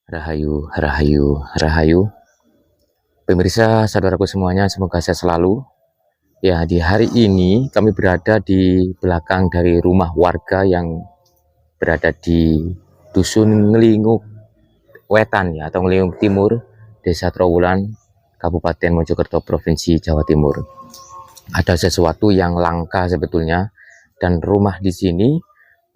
Rahayu, rahayu, rahayu. Pemirsa, saudaraku semuanya, semoga sehat selalu. Ya, di hari ini kami berada di belakang dari rumah warga yang berada di Dusun Ngelinguk Wetan ya, atau Ngelinguk Timur, Desa Trowulan, Kabupaten Mojokerto, Provinsi Jawa Timur. Ada sesuatu yang langka sebetulnya, dan rumah di sini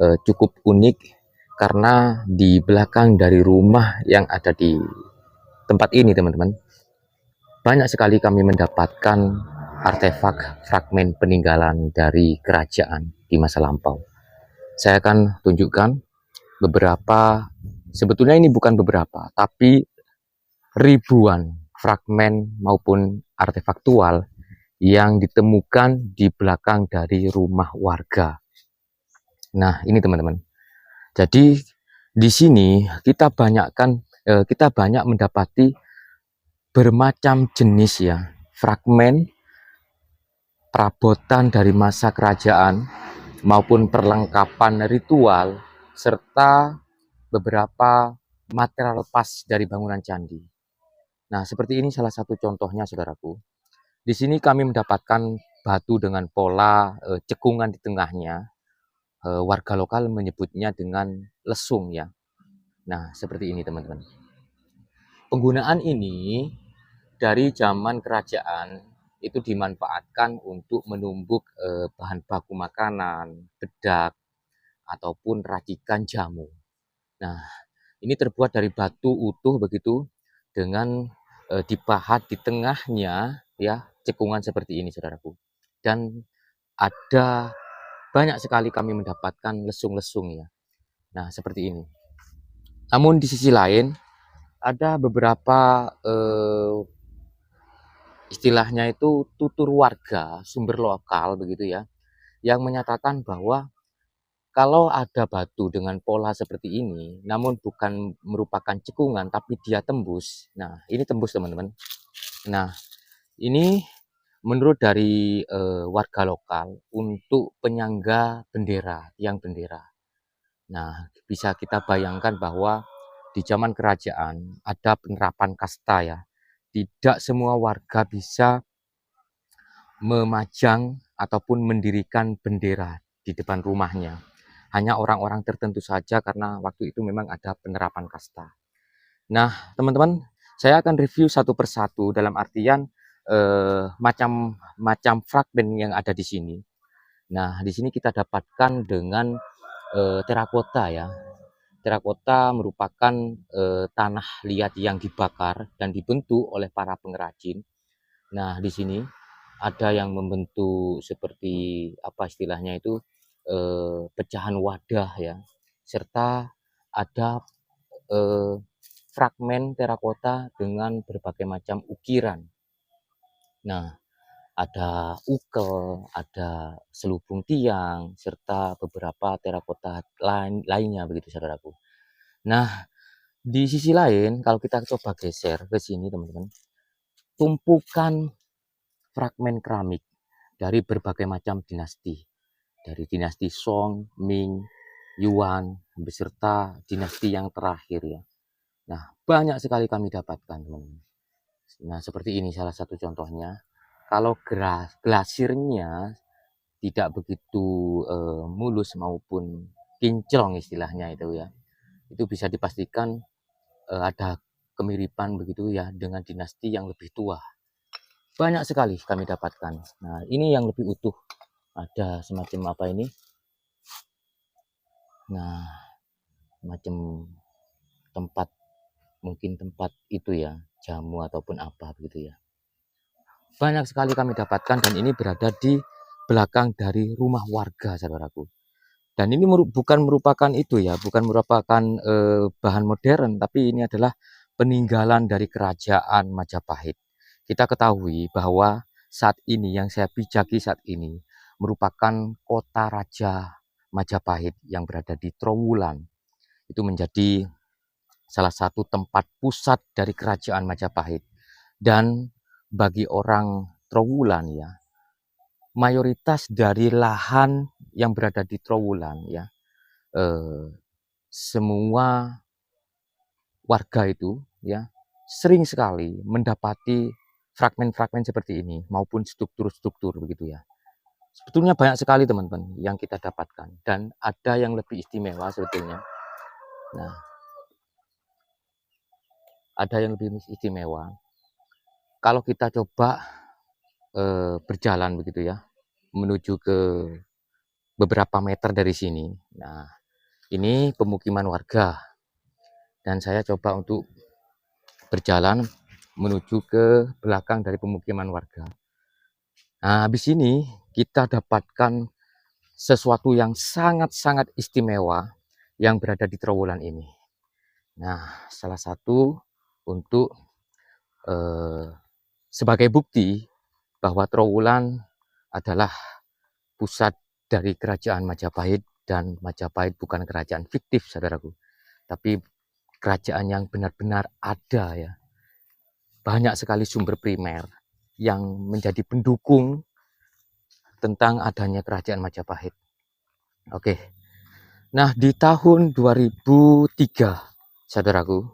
cukup unik karena di belakang dari rumah yang ada di tempat ini, teman-teman, banyak sekali kami mendapatkan artefak fragmen peninggalan dari kerajaan di masa lampau. Saya akan tunjukkan beberapa, sebetulnya ini bukan beberapa, tapi ribuan fragmen maupun artefaktual yang ditemukan di belakang dari rumah warga. Nah, ini teman-teman. Jadi di sini kita banyak mendapati bermacam jenis ya fragmen perabotan dari masa kerajaan maupun perlengkapan ritual serta beberapa material pas dari bangunan candi. Nah, seperti ini salah satu contohnya, saudaraku. Di sini kami mendapatkan batu dengan pola cekungan di tengahnya. Warga lokal menyebutnya dengan lesung ya. Nah, seperti ini teman-teman. Penggunaan ini dari zaman kerajaan itu dimanfaatkan untuk menumbuk bahan baku makanan, bedak, ataupun racikan jamu. Nah, ini terbuat dari batu utuh begitu dengan dipahat di tengahnya ya cekungan seperti ini, saudaraku. Dan ada banyak sekali kami mendapatkan lesung-lesung ya. Nah, seperti ini. Namun di sisi lain ada beberapa istilahnya itu tutur warga sumber lokal begitu ya, yang menyatakan bahwa kalau ada batu dengan pola seperti ini, namun bukan merupakan cekungan tapi dia tembus. Nah, ini tembus teman-teman. Nah, ini menurut dari warga lokal untuk penyangga bendera, tiang bendera. Nah, bisa kita bayangkan bahwa di zaman kerajaan ada penerapan kasta ya. Tidak semua warga bisa memajang ataupun mendirikan bendera di depan rumahnya. Hanya orang-orang tertentu saja karena waktu itu memang ada penerapan kasta. Nah, teman-teman, saya akan review satu persatu dalam artian macam-macam fragmen yang ada di sini. Nah, di sini kita dapatkan dengan terakota ya. Terakota merupakan tanah liat yang dibakar dan dibentuk oleh para pengrajin. Nah, di sini ada yang membentuk seperti apa istilahnya itu pecahan wadah ya, serta ada fragmen terakota dengan berbagai macam ukiran. Nah, ada ukel, ada selubung tiang, serta beberapa terakota lainnya begitu, saudaraku. Nah, di sisi lain kalau kita coba geser ke sini, teman-teman, tumpukan fragmen keramik dari berbagai macam dinasti, dari dinasti Song, Ming, Yuan, beserta dinasti yang terakhir ya. Nah, banyak sekali kami dapatkan, teman-teman. Nah, seperti ini salah satu contohnya. Kalau glasirnya tidak begitu mulus maupun kinclong istilahnya itu ya, itu bisa dipastikan ada kemiripan begitu ya dengan dinasti yang lebih tua. Banyak sekali kami dapatkan. Nah, ini yang lebih utuh. Ada semacam apa ini? Nah, macam tempat, mungkin tempat itu ya, jamu ataupun apa begitu ya. Banyak sekali kami dapatkan dan ini berada di belakang dari rumah warga, saudaraku. Dan ini bukan merupakan itu ya, bukan merupakan bahan modern, tapi ini adalah peninggalan dari kerajaan Majapahit. Kita ketahui bahwa saat ini yang saya pijaki saat ini merupakan kota Raja Majapahit yang berada di Trowulan. Itu menjadi salah satu tempat pusat dari kerajaan Majapahit. Dan bagi orang Trowulan ya, mayoritas dari lahan yang berada di Trowulan ya, semua warga itu ya sering sekali mendapati fragmen-fragmen seperti ini maupun struktur-struktur begitu ya. Sebetulnya banyak sekali teman-teman yang kita dapatkan dan ada yang lebih istimewa sebetulnya. Nah, ada yang lebih istimewa kalau kita coba berjalan begitu ya menuju ke beberapa meter dari sini. Nah, ini pemukiman warga dan saya coba untuk berjalan menuju ke belakang dari pemukiman warga. Nah, habis ini kita dapatkan sesuatu yang sangat-sangat istimewa yang berada di terowongan ini. Nah, salah satu untuk sebagai bukti bahwa Trowulan adalah pusat dari kerajaan Majapahit, dan Majapahit bukan kerajaan fiktif, saudaraku, tapi kerajaan yang benar-benar ada ya. Banyak sekali sumber primer yang menjadi pendukung tentang adanya kerajaan Majapahit. Oke. Nah, di tahun 2003, saudaraku,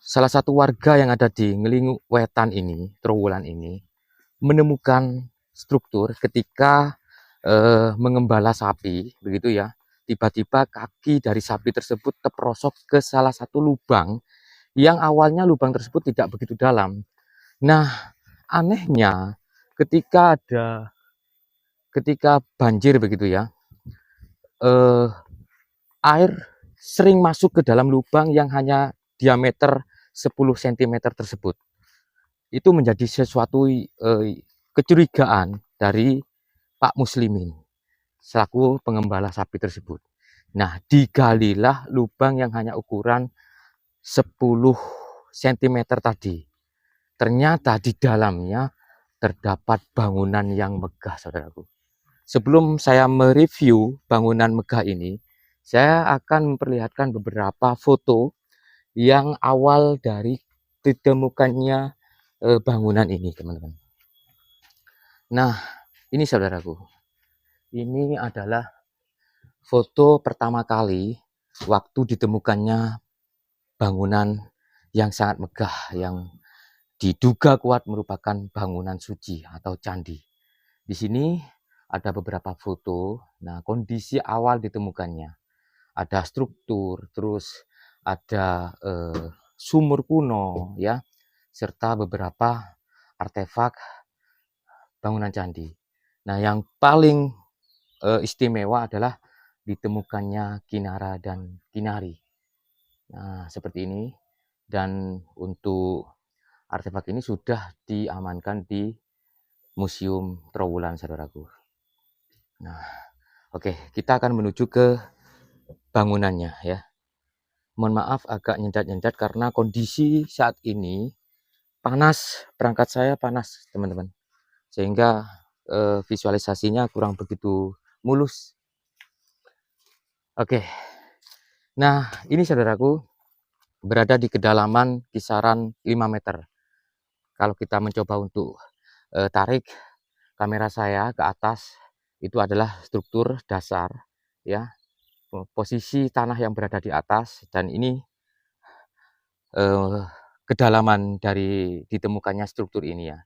salah satu warga yang ada di Ngelinguk Wetan ini, Trowulan ini, menemukan struktur ketika mengembala sapi, begitu ya. Tiba-tiba kaki dari sapi tersebut terperosok ke salah satu lubang yang awalnya lubang tersebut tidak begitu dalam. Nah, anehnya ketika banjir begitu ya, eh, air sering masuk ke dalam lubang yang hanya diameter 10 cm tersebut. Itu menjadi sesuatu kecurigaan dari Pak Muslimin selaku pengembala sapi tersebut. Nah, digalilah lubang yang hanya ukuran 10 cm tadi. Ternyata di dalamnya terdapat bangunan yang megah, saudaraku. Sebelum saya mereview bangunan megah ini, saya akan memperlihatkan beberapa foto yang awal dari ditemukannya bangunan ini, teman-teman. Nah, ini saudaraku, ini adalah foto pertama kali waktu ditemukannya bangunan yang sangat megah, yang diduga kuat merupakan bangunan suci atau candi. Di sini ada beberapa foto. Nah, kondisi awal ditemukannya ada struktur, terus ada sumur kuno ya, serta beberapa artefak bangunan candi. Nah, yang paling istimewa adalah ditemukannya kinara dan kinari. Nah, seperti ini. Dan untuk artefak ini sudah diamankan di Museum Trowulan, saudaraku. Nah, oke, kita akan menuju ke bangunannya ya. Mohon maaf agak nyendat-nyendat karena kondisi saat ini panas, perangkat saya panas, teman-teman. Sehingga visualisasinya kurang begitu mulus. Oke. Nah, ini saudaraku berada di kedalaman kisaran 5 meter. Kalau kita mencoba untuk tarik kamera saya ke atas, itu adalah struktur dasar ya. Posisi tanah yang berada di atas, dan ini kedalaman dari ditemukannya struktur ini ya.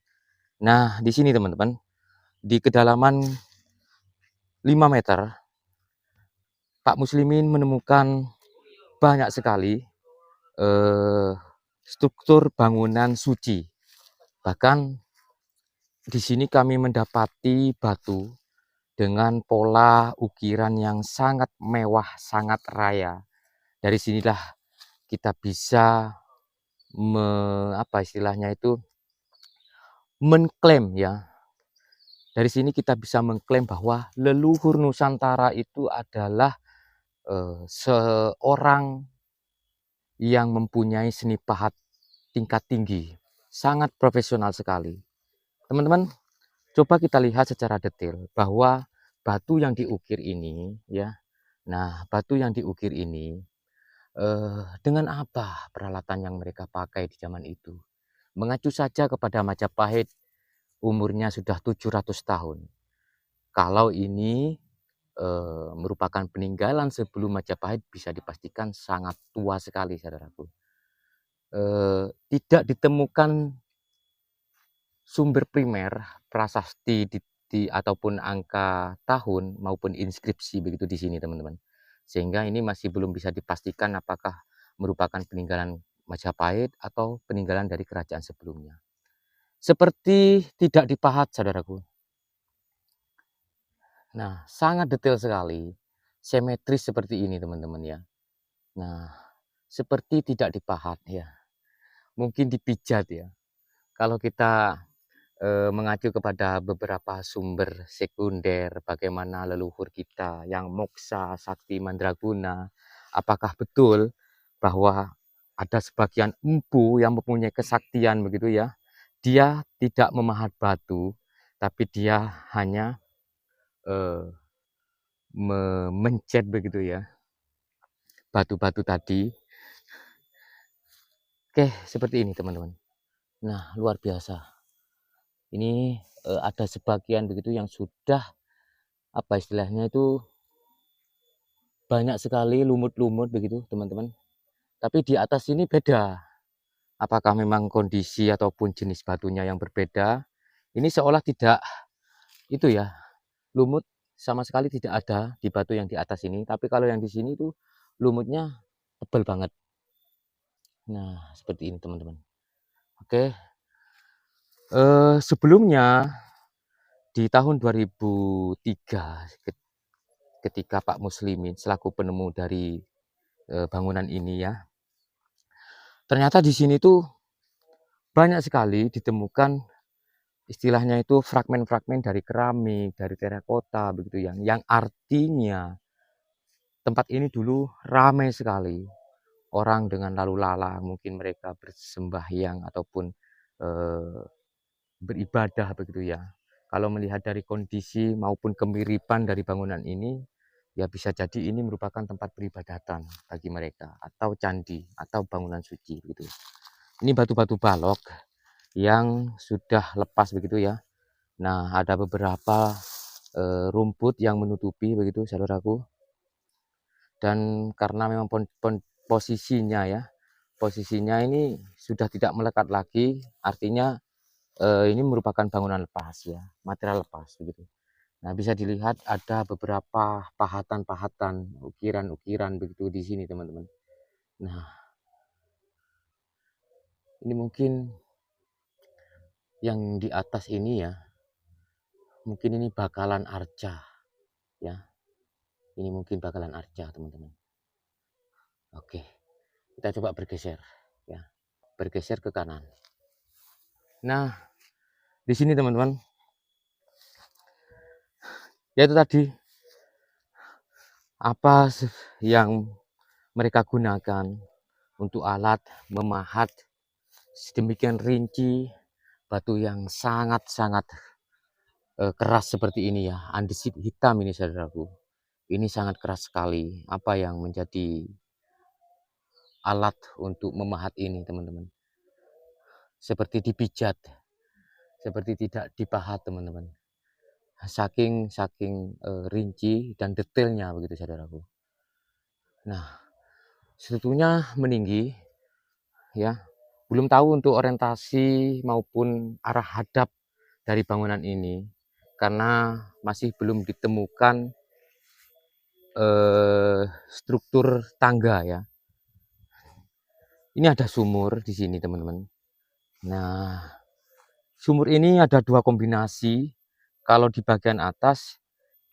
Nah, di sini teman-teman, di kedalaman 5 meter, Pak Muslimin menemukan banyak sekali struktur bangunan suci. Bahkan di sini kami mendapati batu dengan pola ukiran yang sangat mewah, sangat raya. Dari sinilah kita bisa apa istilahnya itu, mengklaim ya. Dari sini kita bisa mengklaim bahwa leluhur Nusantara itu adalah seorang yang mempunyai seni pahat tingkat tinggi, sangat profesional sekali. Teman-teman, coba kita lihat secara detail bahwa batu yang diukir ini ya. Nah, batu yang diukir ini dengan apa peralatan yang mereka pakai di zaman itu? Mengacu saja kepada Majapahit, umurnya sudah 700 tahun. Kalau ini merupakan peninggalan sebelum Majapahit bisa dipastikan sangat tua sekali, saudaraku. Tidak ditemukan sumber primer prasasti ataupun angka tahun maupun inskripsi begitu di sini, teman-teman. Sehingga ini masih belum bisa dipastikan apakah merupakan peninggalan Majapahit atau peninggalan dari kerajaan sebelumnya. Seperti tidak dipahat, saudaraku. Nah, sangat detail sekali, simetris seperti ini, teman-teman ya. Nah, seperti tidak dipahat ya. Mungkin dipijat ya. Kalau kita mengacu kepada beberapa sumber sekunder bagaimana leluhur kita yang moksa, sakti, mandraguna, apakah betul bahwa ada sebagian empu yang mempunyai kesaktian begitu ya, dia tidak memahat batu, tapi dia hanya mencet begitu ya batu-batu tadi. Oke, seperti ini teman-teman. Nah, luar biasa. Ini ada sebagian begitu yang sudah apa istilahnya itu banyak sekali lumut-lumut begitu teman-teman. Tapi di atas ini beda. Apakah memang kondisi ataupun jenis batunya yang berbeda? Ini seolah tidak itu ya, lumut sama sekali tidak ada di batu yang di atas ini. Tapi kalau yang di sini itu lumutnya tebal banget. Nah, seperti ini teman-teman. Oke. Sebelumnya di tahun 2003 ketika Pak Muslimin selaku penemu dari bangunan ini ya. Ternyata di sini tuh banyak sekali ditemukan istilahnya itu fragmen-fragmen dari keramik, dari terakota begitu yang artinya tempat ini dulu ramai sekali. Orang dengan lalu lalang, mungkin mereka bersembahyang ataupun beribadah begitu ya. Kalau melihat dari kondisi maupun kemiripan dari bangunan ini, ya bisa jadi ini merupakan tempat peribadatan bagi mereka atau candi atau bangunan suci gitu. Ini batu-batu balok yang sudah lepas begitu ya. Nah, ada beberapa rumput yang menutupi begitu saudaraku. Dan karena memang posisinya ya, posisinya ini sudah tidak melekat lagi, artinya ini merupakan bangunan lepas ya, material lepas begitu. Nah, bisa dilihat ada beberapa pahatan-pahatan, ukiran-ukiran begitu di sini teman-teman. Nah, ini mungkin yang di atas ini ya, mungkin ini bakalan arca ya. Ini mungkin bakalan arca teman-teman. Oke, kita coba bergeser ya, bergeser ke kanan. Nah, di sini teman-teman, yaitu tadi apa yang mereka gunakan untuk alat memahat sedemikian rinci batu yang sangat-sangat keras seperti ini ya, andesit hitam ini saudaraku. Ini sangat keras sekali. Apa yang menjadi alat untuk memahat ini teman-teman? Seperti dipijat, seperti tidak dipahat teman-teman. Saking rinci dan detailnya begitu saudaraku. Nah, sebetulnya meninggi ya. Belum tahu untuk orientasi maupun arah hadap dari bangunan ini karena masih belum ditemukan struktur tangga ya. Ini ada sumur di sini teman-teman. Nah, sumur ini ada dua kombinasi. Kalau di bagian atas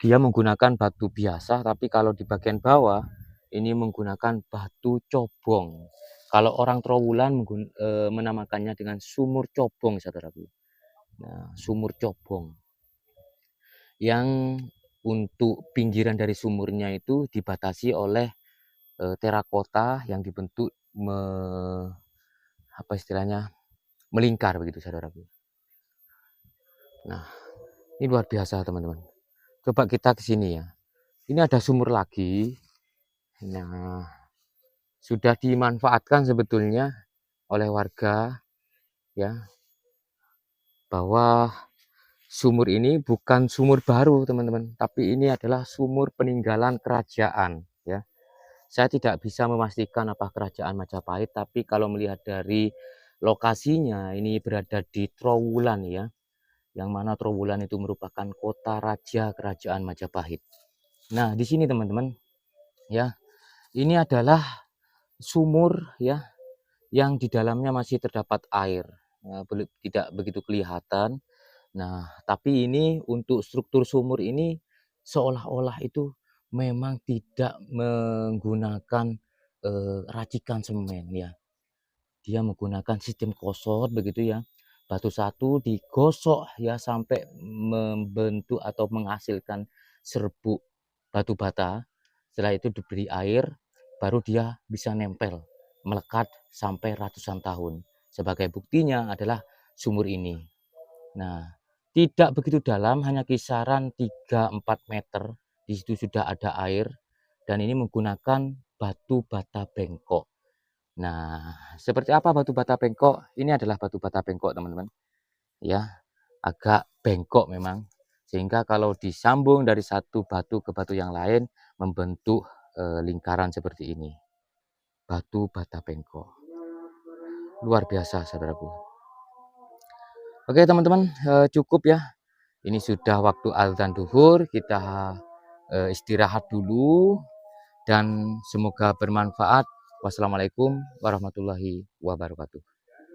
dia menggunakan batu biasa, tapi kalau di bagian bawah ini menggunakan batu cobong. Kalau orang Trowulan menamakannya dengan sumur cobong, saudaraku. Nah, sumur cobong. Yang untuk pinggiran dari sumurnya itu dibatasi oleh terakota yang dibentuk apa istilahnya melingkar begitu, saudaraku. Nah, ini luar biasa teman-teman. Coba kita ke sini ya. Ini ada sumur lagi. Nah, sudah dimanfaatkan sebetulnya oleh warga ya, bahwa sumur ini bukan sumur baru, teman-teman, tapi ini adalah sumur peninggalan kerajaan, ya. Saya tidak bisa memastikan apa kerajaan Majapahit, tapi kalau melihat dari lokasinya, ini berada di Trowulan, ya, yang mana Trowulan itu merupakan kota raja kerajaan Majapahit. Nah, di sini teman-teman, ya, ini adalah sumur, ya, yang di dalamnya masih terdapat air. Tidak begitu kelihatan. Nah, tapi ini untuk struktur sumur ini seolah-olah itu memang tidak menggunakan racikan semen, ya. Dia menggunakan sistem kosor begitu, ya. Batu satu digosok, ya, sampai membentuk atau menghasilkan serbuk batu bata. Setelah itu diberi air, baru dia bisa nempel, melekat sampai ratusan tahun. Sebagai buktinya adalah sumur ini. Nah, tidak begitu dalam, hanya kisaran 3-4 meter. Di situ sudah ada air, dan ini menggunakan batu bata bengkok. Nah, seperti apa batu bata bengkok? Ini adalah batu bata bengkok, teman-teman. Ya, agak bengkok memang. Sehingga kalau disambung dari satu batu ke batu yang lain, membentuk lingkaran seperti ini. Batu bata bengkok. Luar biasa, saudaraku. Oke, teman-teman, cukup ya. Ini sudah waktu azan duhur, kita istirahat dulu dan semoga bermanfaat. Wassalamualaikum warahmatullahi wabarakatuh.